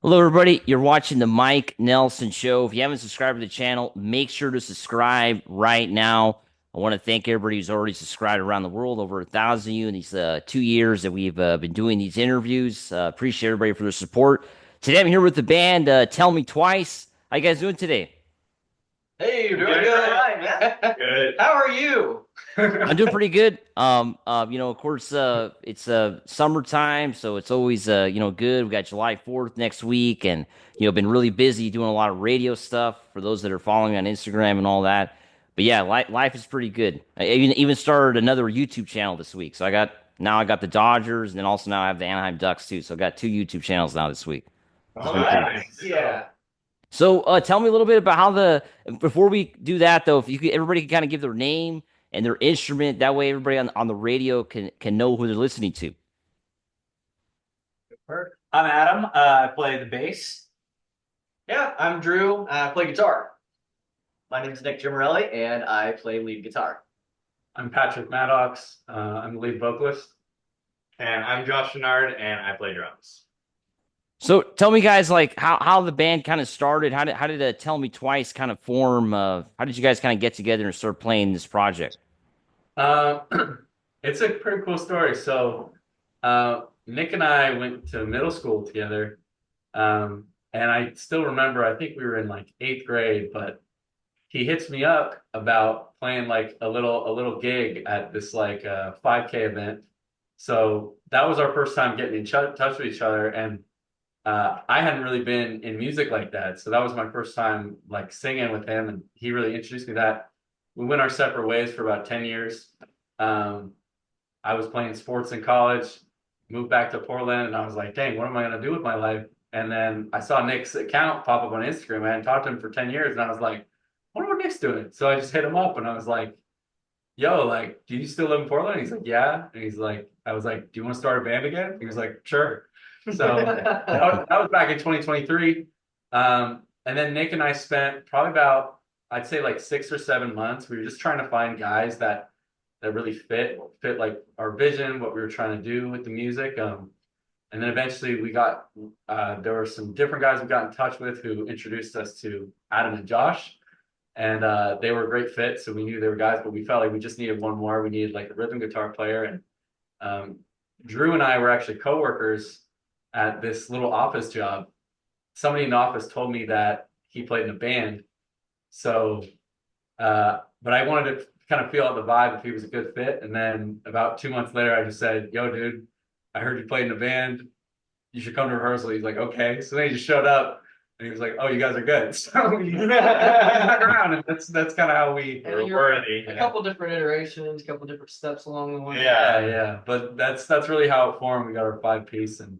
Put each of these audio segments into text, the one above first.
Hello, everybody. You're watching the Mike Nelson Show. If you haven't subscribed to the channel, make sure to subscribe right now. I want to thank everybody who's already subscribed around the world, over 1,000 of you in these 2 years that we've been doing these interviews. Appreciate everybody for their support. Today, I'm here with the band Tell Me Twice. How you guys doing today? Hey, you're doing Good, good. Ryan, man. Good. How are you? I'm doing pretty good. Of course, it's summertime, so it's always good. We got July 4th next week, and been really busy doing a lot of radio stuff for those that are following me on Instagram and all that. But yeah, life is pretty good. I even started another YouTube channel this week. So I got the Dodgers, and then also now I have the Anaheim Ducks too. So I got two YouTube channels now this week. It's All been cool. right. Yeah. So tell me a little bit about how before we do that though, if you could, everybody can kind of give their name and their instrument. That way everybody on the radio can know who they're listening to. I'm Adam. I play the bass. Yeah, I'm Drew. I play guitar. My name is Nick Gimarelli, and I play lead guitar. I'm Patrick Maddox. I'm the lead vocalist. And I'm Josh Denard, and I play drums. So tell me guys like how the band kind of started. How did Tell Me Twice kind of form? How did you guys kind of get together and start playing this project? Uh, it's a pretty cool story. So, Nick and I went to middle school together. And I still remember, I think we were in like eighth grade, but he hits me up about playing like a little gig at this like 5K event. So that was our first time getting in touch with each other. And I hadn't really been in music like that. So that was my first time like singing with him, and he really introduced me to that. We went our separate ways for about 10 years. Um, I was playing sports in college, moved back to Portland, and I was like, dang, what am I going to do with my life? And then I saw Nick's account pop up on Instagram. I hadn't talked to him for 10 years, and I was like, I wonder what Nick's doing. So I just hit him up, and I was like, yo, like, do you still live in Portland? He's like, yeah. And he's like, I was like, do you want to start a band again? He was like, sure. So that was back in 2023. And then Nick and I spent probably about, I'd say like 6 or 7 months. We were just trying to find guys that really fit like our vision, what we were trying to do with the music. And then eventually we got there were some different guys we got in touch with who introduced us to Adam and Josh. And they were a great fit, so we knew they were guys, but we felt like we just needed one more. We needed like a rhythm guitar player. And Drew and I were actually coworkers at this little office job. Somebody in the office told me that he played in a band. So, but I wanted to kind of feel out the vibe if he was a good fit. And then about 2 months later, I just said, yo, dude, I heard you played in a band. You should come to rehearsal. He's like, okay. So then he just showed up and he was like, oh, you guys are good. So we stuck around. And that's kind of how we And We're you're worthy. a couple different iterations, a couple different steps along the way. yeah. But that's really how it formed. We got our 5 piece. And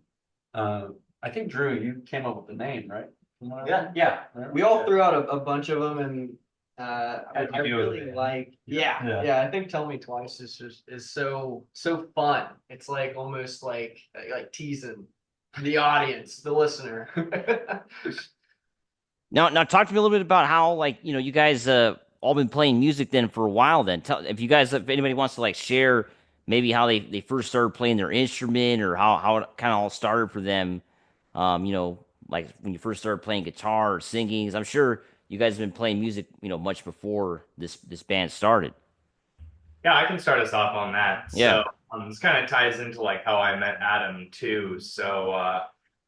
I think Drew, you came up with the name, right? Yeah. We all threw out a bunch of them, and How'd I you do it? really like. Yeah. I think Tell Me Twice is so fun. It's like almost like teasing the audience, the listener. Now talk to me a little bit about how like you guys all been playing music then for a while. Then tell if anybody wants to like share maybe how they first started playing their instrument or how it kind of all started for them. Like when you first started playing guitar or singing. 'Cause I'm sure you guys have been playing music much before this band started. Yeah, I can start us off on that. Yeah. So this kind of ties into like how I met Adam too. So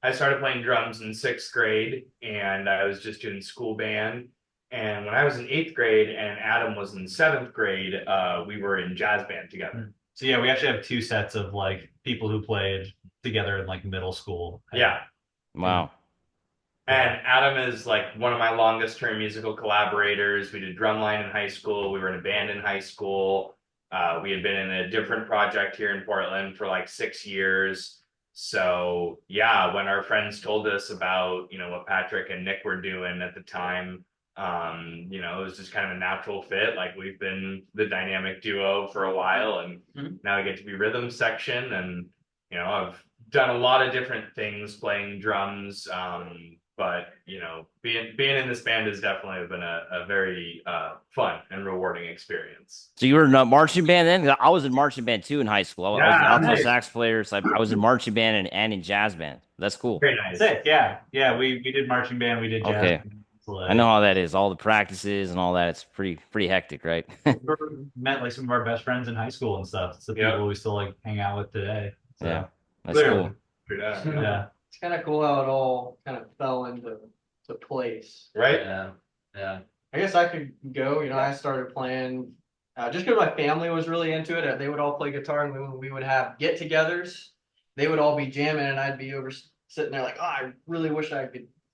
I started playing drums in sixth grade, and I was just doing school band. And when I was in eighth grade and Adam was in seventh grade, we were in jazz band together. So yeah, we actually have two sets of like people who played together in like middle school. Yeah. Wow. And Adam is like one of my longest term musical collaborators. We did drumline in high school. We were in a band in high school. We had been in a different project here in Portland for like 6 years. So yeah, when our friends told us about, what Patrick and Nick were doing at the time, it was just kind of a natural fit. Like we've been the dynamic duo for a while, and now I get to be rhythm section. And, I've done a lot of different things playing drums. but being in this band has definitely been a very fun and rewarding experience. So you were in a marching band then? 'Cause I was in marching band too in high school. I was an Yeah, alto nice. sax player, so I was in marching band and in jazz band. That's cool. Very nice. Sick. Yeah. Yeah. We did marching band. We did jazz. Okay. band. I know how that is. All the practices and all that. It's pretty hectic, right? We met like some of our best friends in high school and stuff. It's the Yeah. people we still like hang out with today. So, Yeah, that's Literally. cool. Yeah. yeah. It's kind of cool how it all kind of fell into place. Right? Yeah. I guess I could go. I started playing just because my family was really into it. They would all play guitar, and when we would have get-togethers, they would all be jamming, and I'd be over sitting there like, oh, I really wish I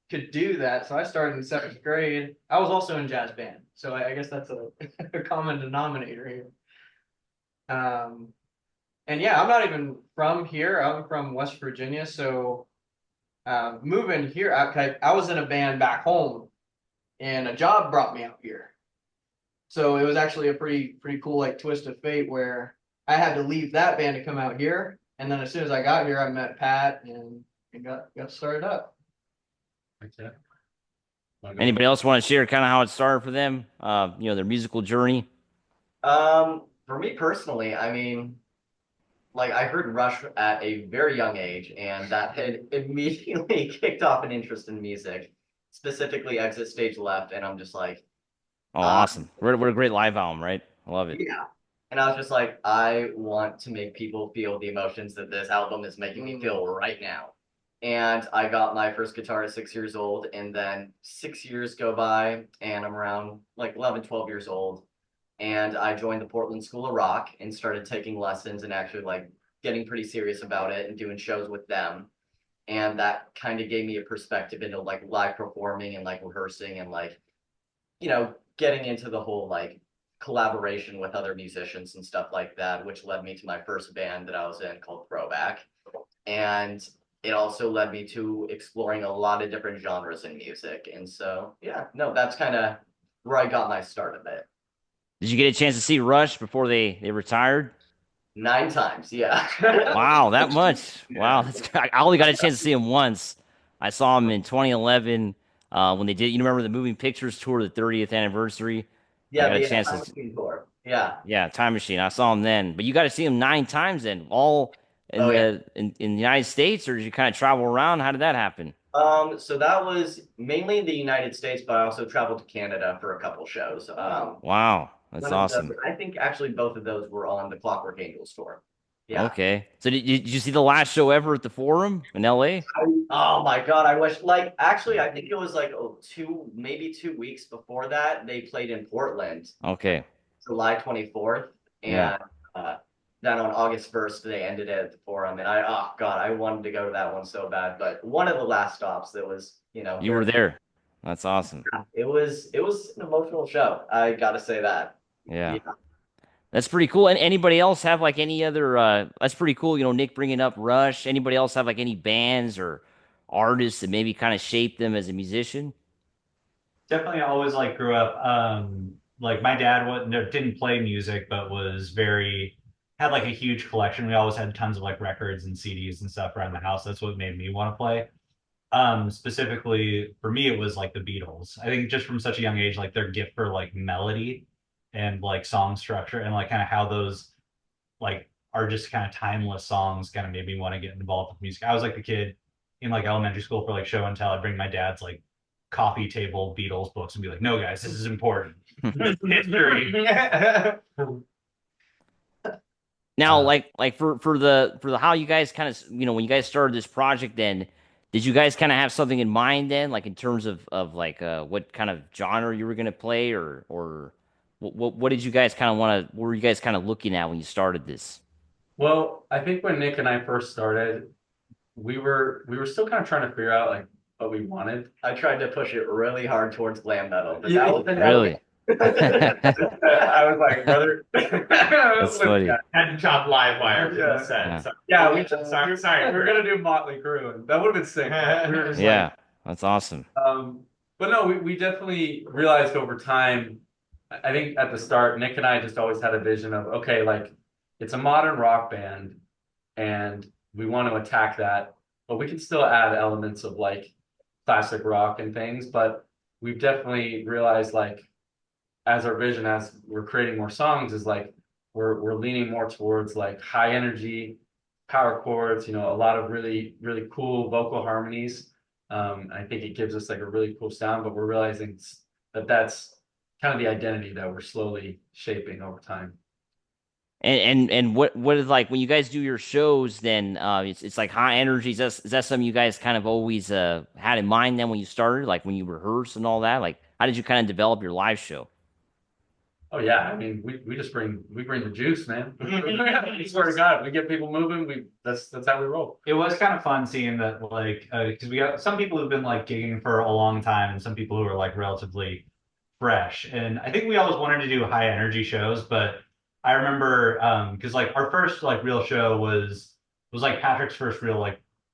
could do that. So I started in 7th grade. I was also in jazz band, so I guess that's a common denominator here. And yeah, I'm not even from here. I'm from West Virginia, so moving here, I was in a band back home, and a job brought me out here. So it was actually a pretty cool like twist of fate where I had to leave that band to come out here, and then as soon as I got here, I met Pat and got started up. Okay. Anybody else want to share kind of how it started for them? Their musical journey. For me personally, I mean, like I heard Rush at a very young age, and that had immediately kicked off an interest in music, specifically Exit Stage Left, and I'm just like, Oh, awesome. We're a great live album, right? I love it. yeah. And I was just like, I want to make people feel the emotions that this album is making me feel right now. And I got my first guitar at 6 years old, and then 6 years go by, and I'm around like 11, 12 years old. And I joined the Portland School of Rock and started taking lessons and actually like getting pretty serious about it and doing shows with them. And that kind of gave me a perspective into like live performing and like rehearsing and like, getting into the whole like collaboration with other musicians and stuff like that, which led me to my first band that I was in called Throwback. And it also led me to exploring a lot of different genres in music. And so, that's kind of where I got my start of it. Did you get a chance to see Rush before they retired? 9 times, yeah. Wow, that much. Wow, I only got a chance to see him once. I saw him in 2011 when they did. You remember the Moving Pictures tour, the 30th anniversary? Yeah, I got a the chance Time to. Machine tour. Yeah. Yeah, Time Machine. I saw him then, but you got to see him 9 times then, all in Oh, yeah. in the United States, or did you kind of travel around? How did that happen? So that was mainly the United States, but I also traveled to Canada for a couple shows. Wow, that's One of awesome. I think actually both of those were on the Clockwork Angels tour. Yeah. Okay, so did you see the last show ever at the Forum in LA? Oh my God, I wish actually I think it was like maybe 2 weeks before that they played in Portland, Okay, July 24th, and Yeah. then on August 1st they ended it at the Forum, and I wanted to go to that one so bad, but one of the last stops that was you were there. That's awesome. it was an emotional show. I gotta say that. Yeah. That's pretty cool. And anybody else have like any other that's pretty cool, Nick bringing up Rush. Anybody else have like any bands or artists that maybe kind of shaped them as a musician? Definitely always like grew up like my dad didn't play music but was very had like a huge collection. We always had tons of like records and CDs and stuff around the house. That's what made me want to play. Specifically for me it was like the Beatles. I think just from such a young age, like their gift for like melody and like song structure and like kind of how those like are just kind of timeless songs kind of made me want to get involved with music. I was like the kid in like elementary school for like show and tell. I'd bring my dad's like coffee table Beatles books and be like, no guys, this is important. This is history. Now, like for the how you guys kind of when you guys started this project, then did you guys kind of have something in mind then, like in terms of like what kind of genre you were gonna play, or what did you guys kind of want to? What were you guys kind of looking at when you started this? Well, I think when Nick and I first started, we were still kind of trying to figure out like what we wanted. I tried to push it really hard towards glam metal, but Yeah. Really? I was like, brother. That's funny. Had to chop live wire for Yeah. the set. Yeah. So, Yeah, we sorry. we were gonna do Motley Crue, and that would have been sick. We were just Yeah, that's awesome. but no, we definitely realized over time. I think at the start, Nick and I just always had a vision of okay, like it's a modern rock band, and we want to attack that, but we can still add elements of like classic rock and things, but we've definitely realized like as our vision as we're creating more songs is like we're leaning more towards like high energy power chords, a lot of really cool vocal harmonies. I think it gives us like a really cool sound, but we're realizing that that's kind of the identity that we're slowly shaping over time. And what is like when you guys do your shows? Then it's like high energy. Is that something you guys kind of always had in mind then when you started, like when you rehearse and all that? Like how did you kind of develop your live show? Oh yeah, I mean we just bring the juice, man. I swear to God, we get people moving. That's how we roll. It was kind of fun seeing that, like, because we got some people who've been like gigging for a long time, and some people who are like relatively fresh. And I think we always wanted to do high energy shows, but I remember because like our first like real show was like Patrick's first real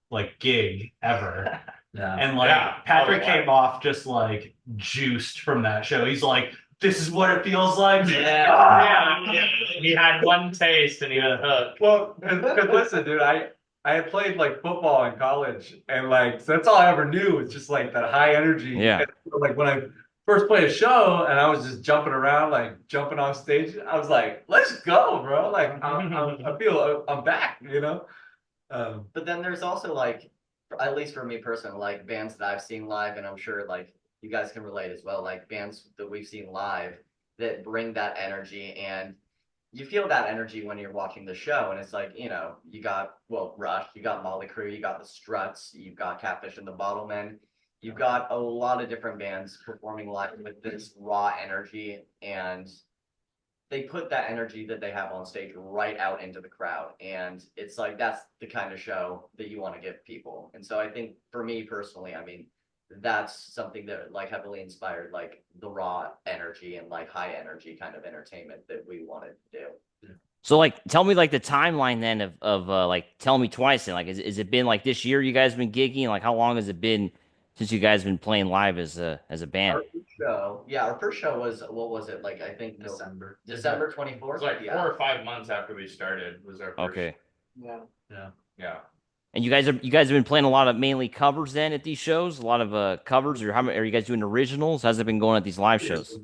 like gig ever. Yeah. And like Yeah. Patrick Oh, yeah. came off just like juiced from that show. He's like, this is what it feels like. Yeah, he had one taste and he was hooked. Well, because listen, dude, I had played like football in college, and like so that's all I ever knew was just like that high energy. Yeah. And, like when I first played a show, and I was just jumping around, like jumping off stage, I was like, "Let's go, bro!" Like I feel I'm back. But then there's also like, at least for me personally, like bands that I've seen live, and I'm sure like you guys can relate as well, like bands that we've seen live that bring that energy, and you feel that energy when you're watching the show. And it's like, you got, well, Rush, you got Molly Crew, you got the Struts, you've got Catfish and the Bottlemen, you've got a lot of different bands performing live with this raw energy, and they put that energy that they have on stage right out into the crowd. And it's like that's the kind of show that you want to give people. And so I think for me personally, I mean, that's something that like heavily inspired like the raw energy and like high energy kind of entertainment that we wanted to do. So like tell me like the timeline then of like Tell Me Twice. And like is it been like this year you guys been gigging? Like how long has it been since you guys been playing live as a band? Our first show, yeah, our first show was, what was it? Like, I think December. December It 24th. was like Yeah. 4 or 5 months after we started was our first. Okay. Yeah. Yeah. And you guys have been playing a lot of mainly covers then at these shows? A lot of covers, or how many are you guys doing originals? How's it been going at these live shows?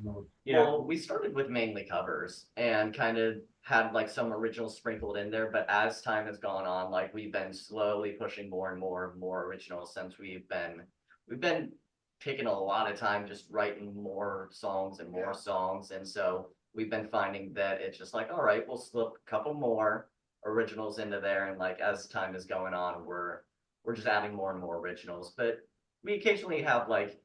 Yeah. Well, we started with mainly covers and kind of had like some originals sprinkled in there, but as time has gone on, like we've been slowly pushing more and more originals since we've been taking a lot of time just writing more songs and more songs. And so we've been finding that it's just like, all right, we'll slip a couple more originals into there. And like as time is going on, we're just adding more and more originals. But we occasionally have like,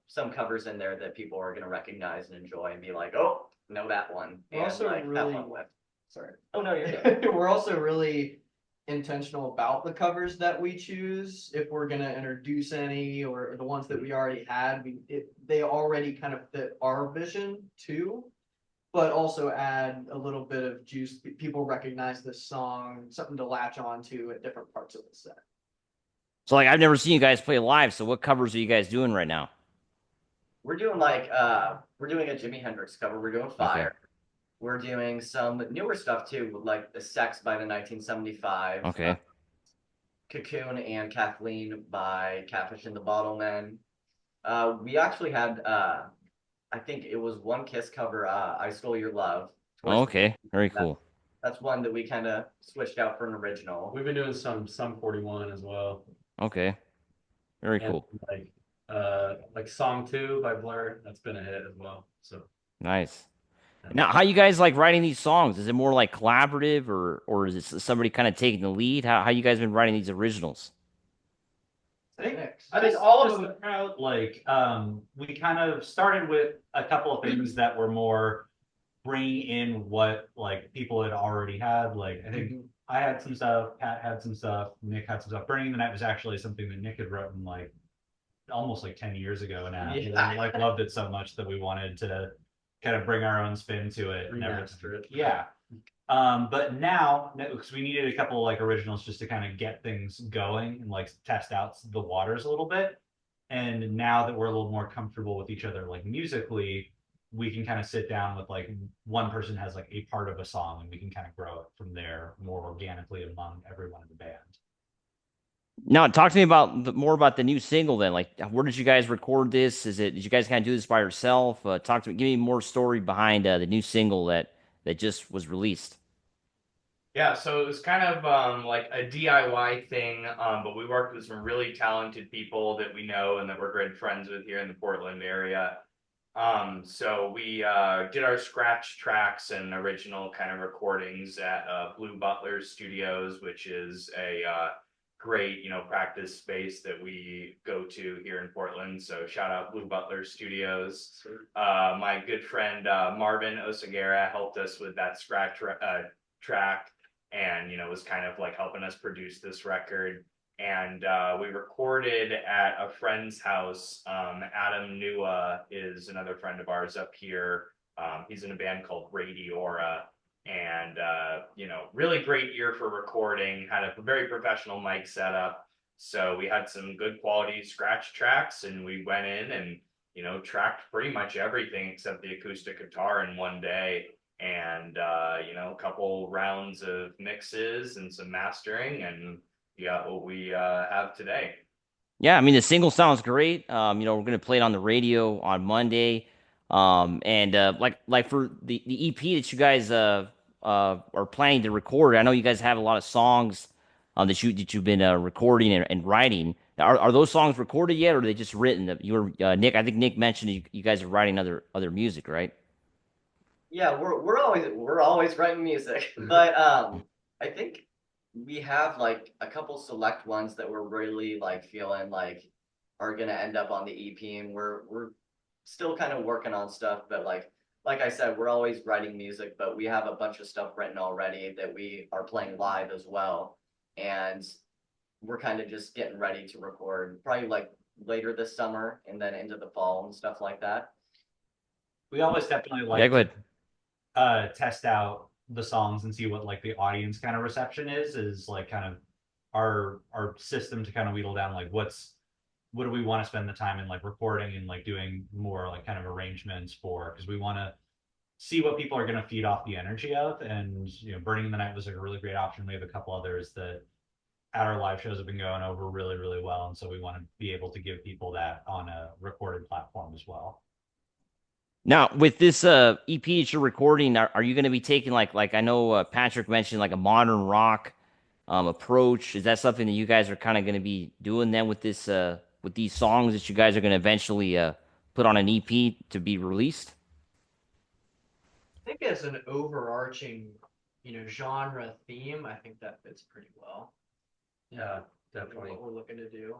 some covers in there that people are gonna recognize and enjoy and be like, oh, know that one. We're And also like that really- one with. Sorry. Oh no, you're good. We're also really intentional about the covers that we choose. If we're gonna introduce any, or the ones that we already had, they already kind of fit our vision too, but also add a little bit of juice. People recognize this song, something to latch on to at different parts of the set. So like I've never seen you guys play live. So what covers are you guys doing right now? We're doing like we're doing a Jimi Hendrix cover. We're doing Fire. We're doing some newer stuff too, like the Sex by the 1975. Okay. Cocoon and Kathleen by Catfish and the Bottlemen. We actually had I think it was One Kiss cover, I Stole Your Love. Oh, okay. Very cool. That's one that we kind of switched out for an original. We've been doing some 41 as well. Okay. Very And cool. like Song 2 by Blur, that's been a hit as well. So Nice. Now, how you guys like writing these songs? Is it more like collaborative, or is it somebody kind of taking the lead? How you guys been writing these originals? I think all of them out like we kind of started with a couple of things that were more bringing in what like people had already had. Like I think I had some stuff, Pat had some stuff, Nick had some stuff. Burning the Night was actually something that Nick had written like almost like 10 years ago now. Yeah. We like loved it so much that we wanted to kind of bring our own spin to it. and Remaster it. Yeah. But now, because we needed a couple like originals just to kind of get things going and like test out the waters a little bit. And now that we're a little more comfortable with each other, like musically, we can kind of sit down with like one person has like a part of a song and we can kind of grow it from there more organically among everyone in the band. Now, talk to me about more about the new single then. Like, where did you guys record this? Did you guys kind of do this by yourself? Talk to me, give me more story behind the new single that just was released. Yeah, so it was kind of like a DIY thing, but we worked with some really talented people that we know and that we're good friends with here in the Portland area. So we did our scratch tracks and original kind of recordings at Blue Butler Studios, which is a great, practice space that we go to here in Portland. So shout out Blue Butler Studios. My good friend Marvin Osagara helped us with that track, and was kind of like helping us produce this record. And we recorded at a friend's house. Adam Nua is another friend of ours up here. He's in a band called Radiora, and really great ear for recording. Had a very professional mic setup, so we had some good quality scratch tracks, and we went in and tracked pretty much everything except the acoustic guitar in one day. And a couple rounds of mixes and some mastering, and you got what we have today. Yeah, I mean the single sounds great. We're gonna play it on the radio on Monday. And like for the EP that you guys are planning to record, I know you guys have a lot of songs that you've been recording and writing. Are those songs recorded yet, or are they just written? You were Nick. I think Nick mentioned you guys are writing other music, right? Yeah, we're always writing music, but I think we have like a couple select ones that we're really like feeling like are gonna end up on the EP, and we're still kind of working on stuff, but like I said, we're always writing music, but we have a bunch of stuff written already that we are playing live as well, and we're kind of just getting ready to record probably like later this summer and then into the fall and stuff like that. We always definitely Yeah, like go to ahead. test out the songs and see what like the audience kind of reception is like kind of our system to kind of wheedle down like what do we want to spend the time in like recording and like doing more like kind of arrangements for, because we want to see what people are going to feed off the energy of. And Burning in the Night was like a really great option. We have a couple others that at our live shows have been going over really really well, and so we want to be able to give people that on a recorded platform as well. Now, with this EP that you're recording, are you going to be taking like I know Patrick mentioned like a modern rock approach? Is that something that you guys are kind of going to be doing then with this with these songs that you guys are going to eventually put on an EP to be released? I think as an overarching, genre theme, I think that fits pretty well. Yeah, with definitely. What we're looking to do.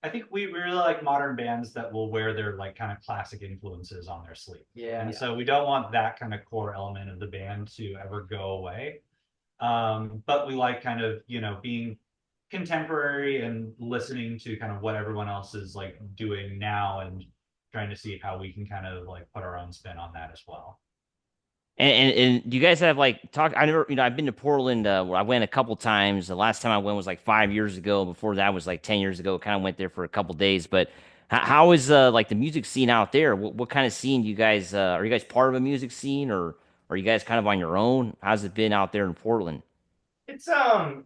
I think we really like modern bands that will wear their like kind of classic influences on their sleeve. Yeah. And so we don't want that kind of core element of the band to ever go away. But we like kind of, being contemporary and listening to kind of what everyone else is like doing now and trying to see how we can kind of like put our own spin on that as well. And do you guys have like talk? I never, I've been to Portland. Where I went a couple times. The last time I went was like 5 years ago. Before that was like 10 years ago. Kind of went there for a couple days. But how is like the music scene out there? What kind of scene do you guys? Are you guys part of a music scene, or are you guys kind of on your own? How's it been out there in Portland? It's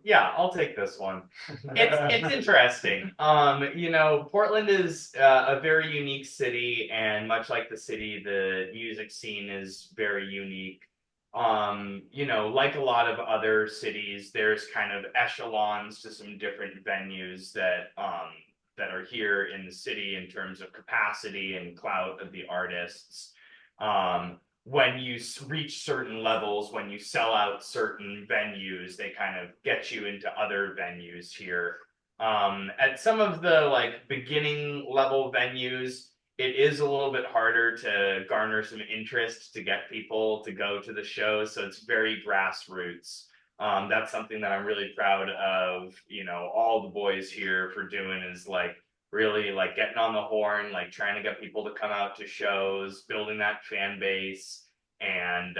yeah, I'll take this one. It's interesting. Portland is a very unique city, and much like the city, the music scene is very unique. Like a lot of other cities, there's kind of echelons to some different venues that are here in the city in terms of capacity and clout of the artists. When you reach certain levels, when you sell out certain venues, they kind of get you into other venues here. At some of the like beginning level venues, it is a little bit harder to garner some interest to get people to go to the show. So it's very grassroots. That's something that I'm really proud of, all the boys here for doing is like really like getting on the horn, like trying to get people to come out to shows, building that fan base. And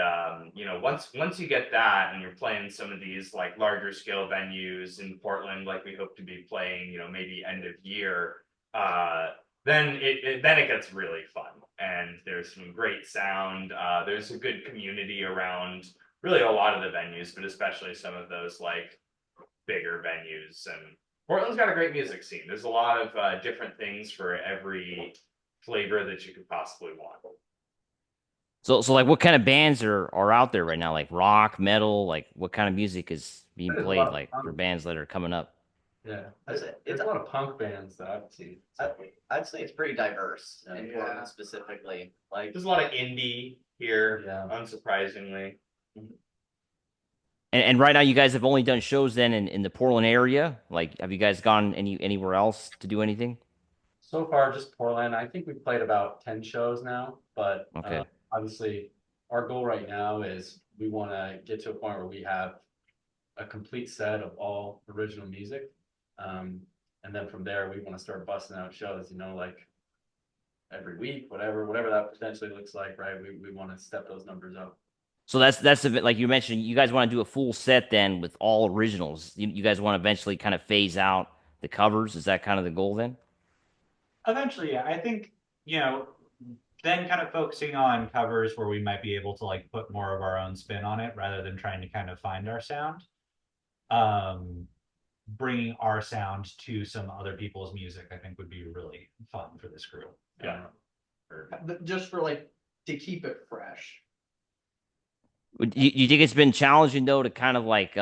once you get that and you're playing some of these like larger scale venues in Portland, like we hope to be playing, maybe end of year, then it gets really fun. And there's some great sound. There's a good community around really a lot of the venues, but especially some of those like bigger venues. And Portland's got a great music scene. There's a lot of different things for every flavor that you could possibly want. So like, what kind of bands are out there right now? Like rock, metal, like what kind of music is being There's a played lot of like for punk. bands that are coming up? Yeah, I'd say there's it's a lot of punk bands that I've seen. I, I'd say it's pretty diverse in Yeah. Portland specifically. Like There's a lot of indie here, Yeah. unsurprisingly. And right now, you guys have only done shows then in the Portland area. Like, have you guys gone anywhere else to do anything? So far, just Portland. I think we've played about 10 shows now, but Okay. obviously, our goal right now is we want to get to a point where we have a complete set of all original music. And then from there, we want to start busting out shows, like every week, whatever that potentially looks like, right? We want to step those numbers up. So that's a bit like you mentioned. You guys want to do a full set then with all originals. You guys want to eventually kind of phase out the covers. Is that kind of the goal then? Eventually, yeah. I think, then kind of focusing on covers where we might be able to like put more of our own spin on it rather than trying to kind of find our sound. Um, Bringing our sound to some other people's music, I think would be really fun for this group. Yeah. But just for like to keep it fresh. You think it's been challenging though to kind of like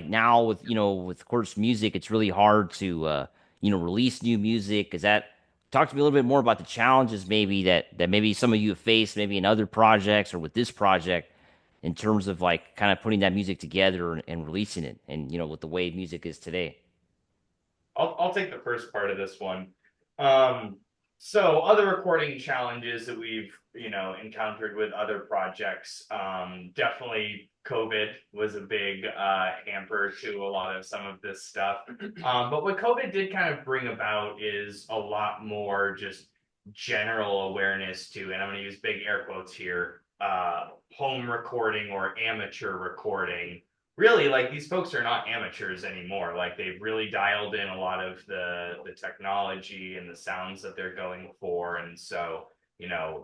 now with with of course music, it's really hard to release new music. Is that talk to me a little bit more about the challenges maybe that maybe some of you have faced maybe in other projects or with this project in terms of like kind of putting that music together and releasing it and with the way music is today. I'll take the first part of this one. So other recording challenges that we've encountered with other projects, definitely COVID was a big hamper to a lot of some of this stuff. But what COVID did kind of bring about is a lot more just general awareness to, and I'm going to use big air quotes here, home recording or amateur recording. Really, like these folks are not amateurs anymore. Like they've really dialed in a lot of the technology and the sounds that they're going for, and so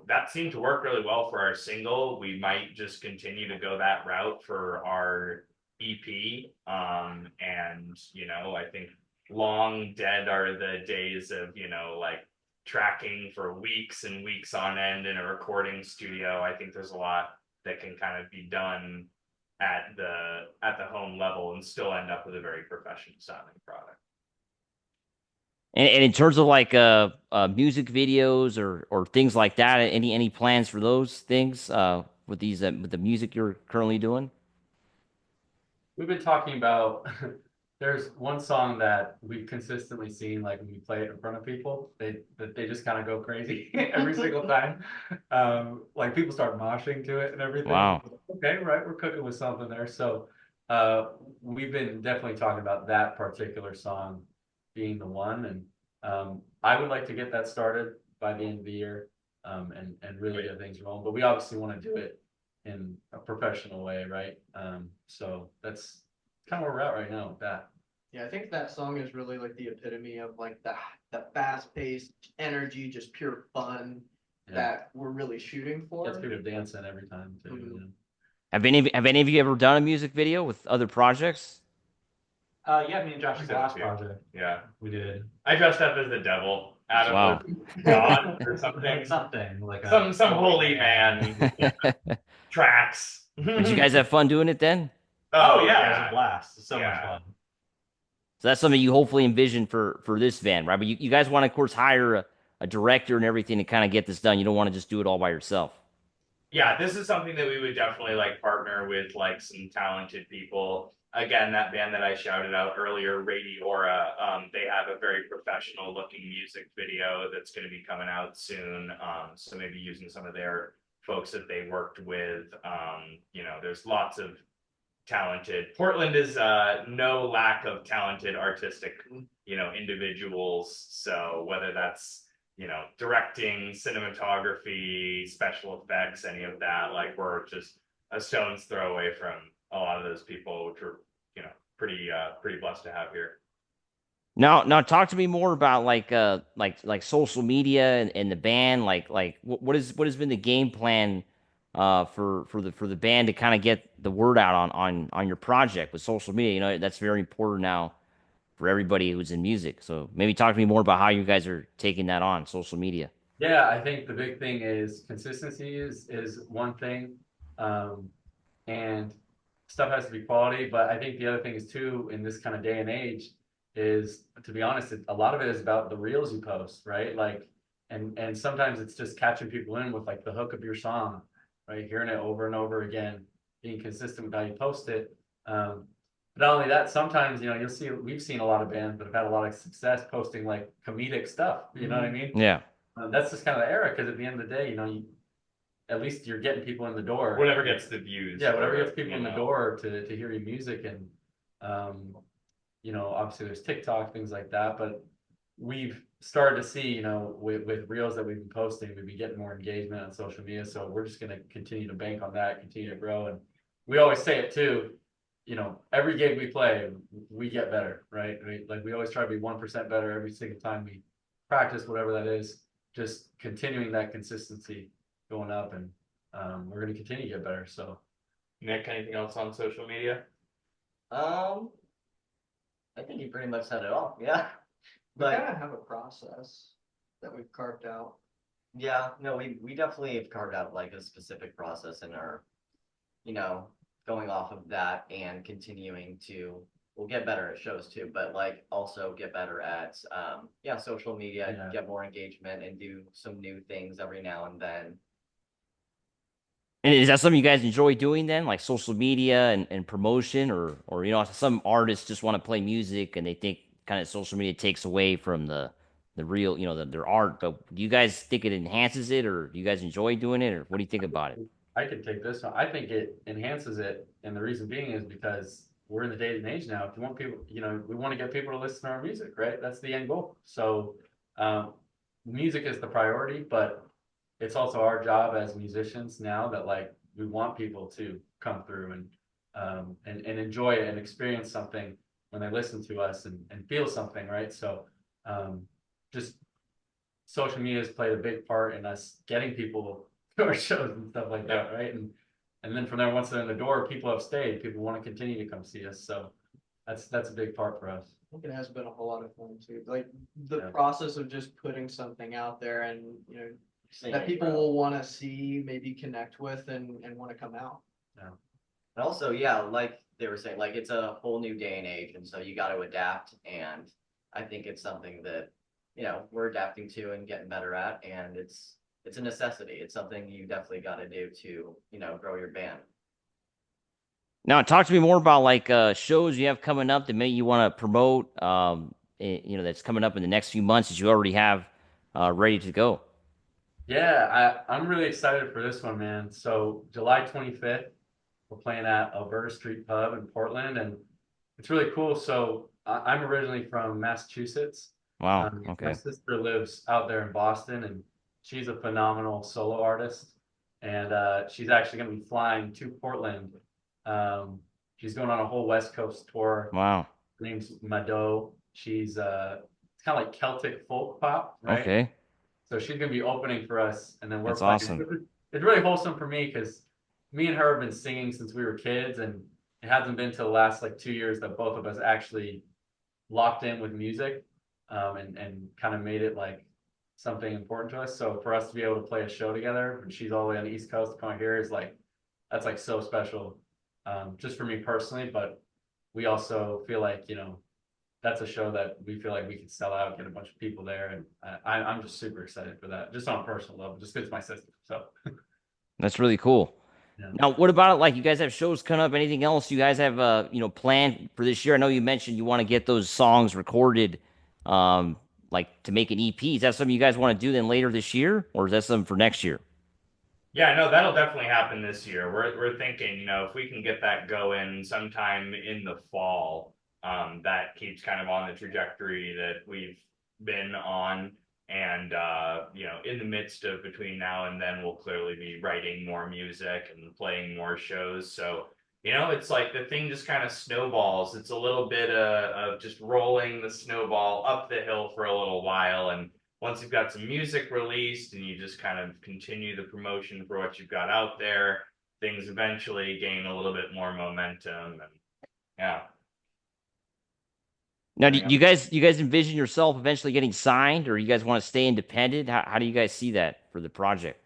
that seemed to work really well for our single. We might just continue to go that route for our EP. And I think long dead are the days of like tracking for weeks and weeks on end in a recording studio. I think there's a lot that can kind of be done at the home level and still end up with a very professional sounding product. And in terms of like music videos or things like that, any plans for those things with these with the music you're currently doing? We've been talking about there's one song that we've consistently seen, like when we play it in front of people, they just kind of go crazy every single time. Like people start moshing to it and everything. Wow. Okay, right, we're cooking with something there. So we've been definitely talking about that particular song being the one, and I would like to get that started by the end of the year, and really get things rolling. But we obviously want to do it in a professional way, right? So that's kind of where we're at right now with that. Yeah, I think that song is really like the epitome of like the fast paced energy, just pure fun Yeah. that we're really shooting for. Gets people dancing every time too. Mhm. Have any of you ever done a music video with other projects? Yeah, me and Josh's last project, Yeah, we did I dressed up as the devil. Adam Wow. was God or something. something like Some holy man tracks. Did you guys have fun doing it then? Oh yeah, it was a blast. It's so much Yeah. fun. So that's something you hopefully envision for this van, right? But you guys want to, of course, hire a director and everything to kind of get this done. You don't want to just do it all by yourself. Yeah, this is something that we would definitely like partner with like some talented people. Again, that band that I shouted out earlier, Radiora, they have a very professional looking music video that's going to be coming out soon. So maybe using some of their folks that they worked with. There's lots of talented. Portland is no lack of talented artistic, individuals. So whether that's directing, cinematography, special effects, any of that, like we're just a stone's throw away from a lot of those people, which we're, pretty blessed to have here. Now talk to me more about like social media and the band. Like what has been the game plan for the band to kind of get the word out on your project with social media? That's very important now for everybody who's in music. So maybe talk to me more about how you guys are taking that on social media. Yeah, I think the big thing is consistency is one thing. Um, and stuff has to be quality. But I think the other thing is too, in this kind of day and age, is to be honest, a lot of it is about the reels you post, right? Like, and sometimes it's just catching people in with like the hook of your song, right? Hearing it over and over again, being consistent with how you post it. But not only that, sometimes you'll see we've seen a lot of bands that have had a lot of success posting like comedic stuff. You know what I mean? Yeah. That's just kind of the era because at the end of the day, at least you're getting people in the door. Whatever gets the views. Yeah, whatever gets people in the door to hear your music. And obviously there's TikTok, things like that, but we've started to see, with reels that we've been posting, we've been getting more engagement on social media. So we're just gonna continue to bank on that, continue to grow. And we always say it too, every gig we play, we get better, right? We always try to be 1% better every single time we practice, whatever that is, just continuing that consistency going up, and we're going to continue to get better. So, Nick, anything else on social media? I think you pretty much said it all. Yeah. We kind of have a process that we've carved out. Yeah, no, we definitely have carved out like a specific process in our, going off of that and continuing to, we'll get better at shows too, but like also get better at, social media, Yeah. get more engagement and do some new things every now and then. And is that something you guys enjoy doing then, like social media and promotion, or some artists just want to play music and they think kind of social media takes away from the real, their art. But do you guys think it enhances it, or do you guys enjoy doing it, or what do you think about it? I can take this one. I think it enhances it, and the reason being is because we're in the day and age now. If you want people, we want to get people to listen to our music, right? That's the end goal. So, music is the priority, but it's also our job as musicians now that like we want people to come through and enjoy it and experience something when they listen to us and feel something, right? So, just social media has played a big part in us getting people to our shows and stuff like that, right? And then from there, once they're in the door, people have stayed. People want to continue to come see us. So that's a big part for us. I think it has been a whole lot of fun too. Like the process of just putting something out there and that people will want to see, maybe connect with, and want to come out. Yeah. And also, like they were saying, like it's a whole new day and age, and so you got to adapt. And I think it's something that we're adapting to and getting better at, and it's a necessity. It's something you definitely got to do to grow your band. Now, talk to me more about like shows you have coming up that maybe you want to promote. That's coming up in the next few months that you already have ready to go. Yeah, I'm really excited for this one, man. So July 25th, we're playing at Alberta Street Pub in Portland, and it's really cool. So I'm originally from Massachusetts. Wow. My Okay. sister lives out there in Boston, and she's a phenomenal solo artist. And she's actually going to be flying to Portland. She's going on a whole West Coast tour. Wow. Her name's Mado. She's it's kind of like Celtic folk pop, right? Okay. So she's gonna be opening for us, and then we're That's playing. awesome. It's really wholesome for me because me and her have been singing since we were kids, and it hasn't been till the last like 2 years that both of us actually locked in with music, and kind of made it like something important to us. So for us to be able to play a show together, and she's all the way on the East Coast, to come here is like that's like so special, just for me personally. But we also feel like that's a show that we feel like we could sell out, get a bunch of people there, and I'm just super excited for that, just on a personal level, just because it's my sister. So That's really cool. Yeah. Now, what about like you guys have shows coming up? Anything else you guys have planned for this year? I know you mentioned you want to get those songs recorded, like to make an EP. Is that something you guys want to do then later this year, or is that something for next year? Yeah, no, that'll definitely happen this year. We're thinking, if we can get that going sometime in the fall, that keeps kind of on the trajectory that we've been on. And in the midst of between now and then, we'll clearly be writing more music and playing more shows. So, it's like the thing just kind of snowballs. It's a little bit of just rolling the snowball up the hill for a little while. And once you've got some music released and you just kind of continue the promotion for what you've got out there, things eventually gain a little bit more momentum. And yeah. Now, do you guys envision yourself eventually getting signed, or you guys want to stay independent? How do you guys see that for the project?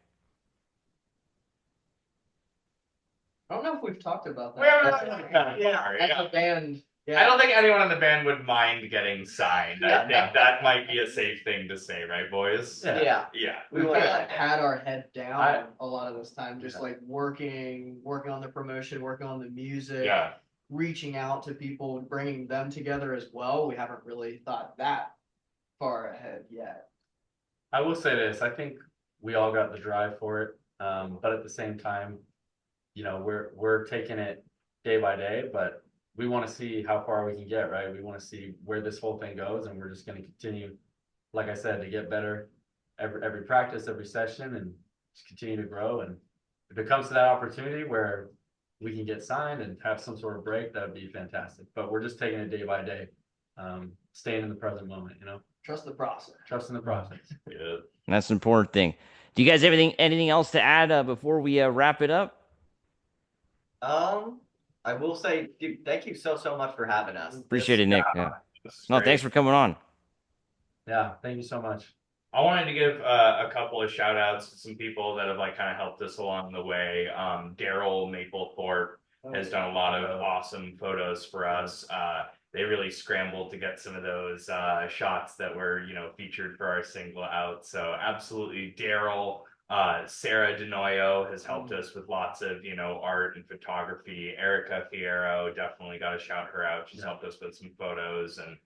I don't know if we've talked about that. We haven't- As yeah. a band, I yeah. don't think anyone in the band would mind getting signed. I think that might be a safe thing to say, right, boys? Yeah. Yeah. Yeah. We We kind wanna- of had our head down I- a lot of this time, just like working on the promotion, working on the music, Yeah. reaching out to people, bringing them together as well. We haven't really thought that far ahead yet. I will say this, I think we all got the drive for it. But at the same time, we're taking it day by day, but we want to see how far we can get, right? We want to see where this whole thing goes, and we're just going to continue, like I said, to get better every practice, every session, and just continue to grow. And if it comes to that opportunity where we can get signed and have some sort of break, that would be fantastic. But we're just taking it day by day, staying in the present moment, Trust the process. trusting the process. Yeah. That's an important thing. Do you guys have anything else to add before we wrap it up? I will say, dude, thank you so much for having us. Appreciate it, Nick. Yeah. This is No, great. thanks for coming on. Yeah, thank you so much. I wanted to give a couple of shout outs to some people that have like kind of helped us along the way. Daryl Maplethorpe has done a lot of awesome photos for us. They really scrambled to get some of those shots that were, featured for our single out. So absolutely, Daryl. Sarah DeNoyo has helped us with lots of, art and photography. Erica Fierro, definitely got to shout her out. She's helped us with some photos and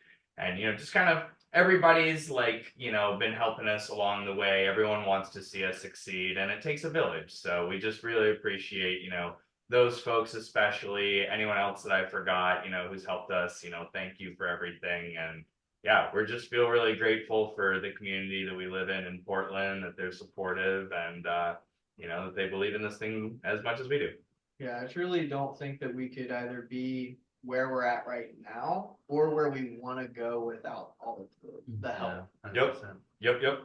just kind of everybody's been helping us along the way. Everyone wants to see us succeed, and it takes a village. So we just really appreciate, those folks, especially anyone else that I forgot, who's helped us, thank you for everything. And yeah, we're just feel really grateful for the community that we live in Portland, that they're supportive and, that they believe in this thing as much as we do. Yeah, I truly don't think that we could either be where we're at right now or where we want to go without all of the help. Yeah, Yep. 100%. Yep.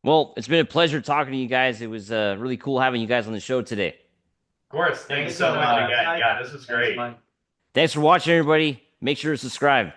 Well, it's been a pleasure talking to you guys. It was really cool having you guys on the show today. Of course. Thank Thanks you so so much much. again. Yeah, this was Thanks, great. Mike. Thanks for watching, everybody. Make sure to subscribe.